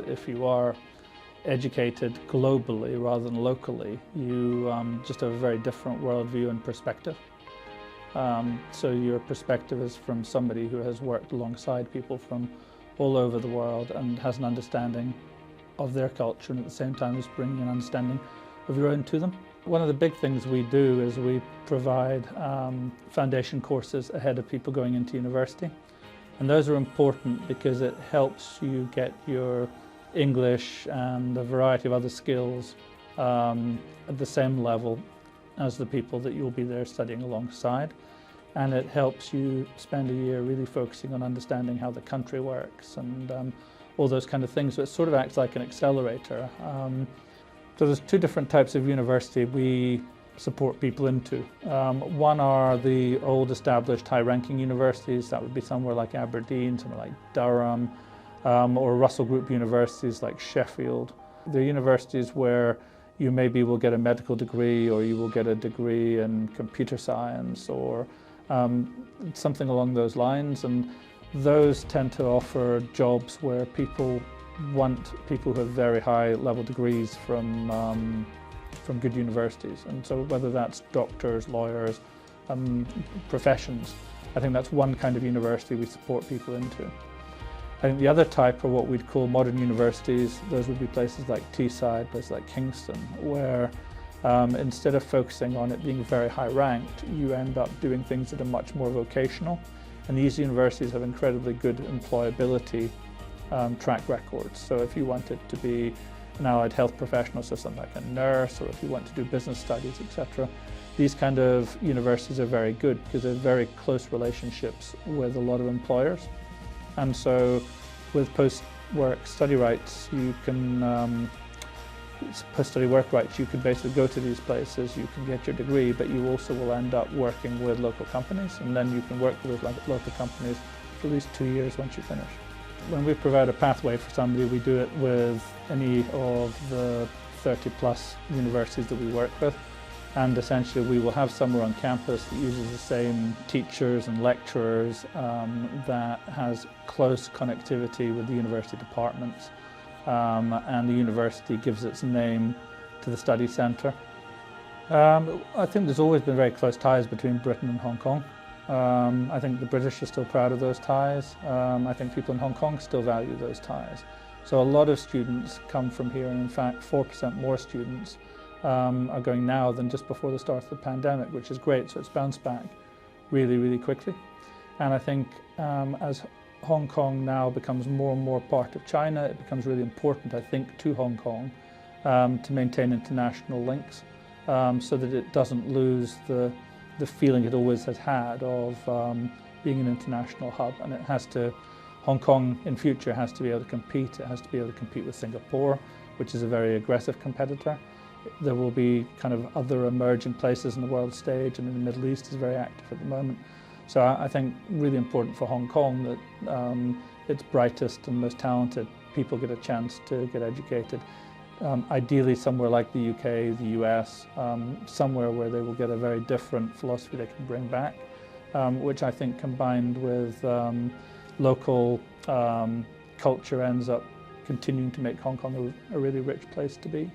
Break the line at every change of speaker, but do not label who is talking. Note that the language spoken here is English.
if you are educated globally rather than locally, you just have a very different worldview and perspective. So your perspective is from somebody who has worked alongside people from all over the world and has an understanding of their culture, and at the same time is bringing an understanding of your own to them. One of the big things we do is we provide foundation courses ahead of people going into university. And those are important because it helps you get your English and a variety of other skills at the same level as the people that you'll be there studying alongside. And it helps you spend a year really focusing on understanding how the country works and all those kind of things. So it sort of acts like an accelerator. So there's two different types of university we support people into. One are the old established high-ranking universities. That would be somewhere like Aberdeen, somewhere like Durham, or Russell Group universities like Sheffield. They're universities where you maybe will get a medical degree, or you will get a degree in computer science, or something along those lines. And those tend to offer jobs where people want people who have very high level degrees from good universities. And so whether that's doctors, lawyers, professions, I think that's one kind of university we support people into. I think the other type are what we'd call modern universities. Those would be places like Teesside, places like Kingston, where instead of focusing on it being very high ranked, you end up doing things that are much more vocational. And these universities have incredibly good employability track records. So if you wanted to be an allied health professional, so something like a nurse, or if you want to do business studies, etc., these kind of universities are very good because they have very close relationships with a lot of employers. And so with post-work study rights, you can, post-study work rights, you can basically go to these places, you can get your degree, but you also will end up working with local companies, and then you can work with those local companies for at least 2 years once you finish. When we provide a pathway for somebody, we do it with any of the 30+ universities that we work with. And essentially we will have somewhere on campus that uses the same teachers and lecturers, that has close connectivity with the university departments. And the university gives its name to the study centre. I think there's always been very close ties between Britain and Hong Kong. I think the British are still proud of those ties. I think people in Hong Kong still value those ties. So a lot of students come from here, and in fact 4% more students are going now than just before the start of the pandemic, which is great. So it's bounced back really, really quickly. And I think as Hong Kong now becomes more and more part of China, it becomes really important, I think, to Hong Kong to maintain international links so that it doesn't lose the feeling it always has had of being an international hub. And it has to, Hong Kong in future has to be able to compete. It has to be able to compete with Singapore, which is a very aggressive competitor. There will be kind of other emerging places in the world stage, and in the Middle East is very active at the moment. So I think really important for Hong Kong that its brightest and most talented people get a chance to get educated. Ideally somewhere like the UK, the US, somewhere where they will get a very different philosophy they can bring back, which I think combined with local culture ends up continuing to make Hong Kong a really rich place to be.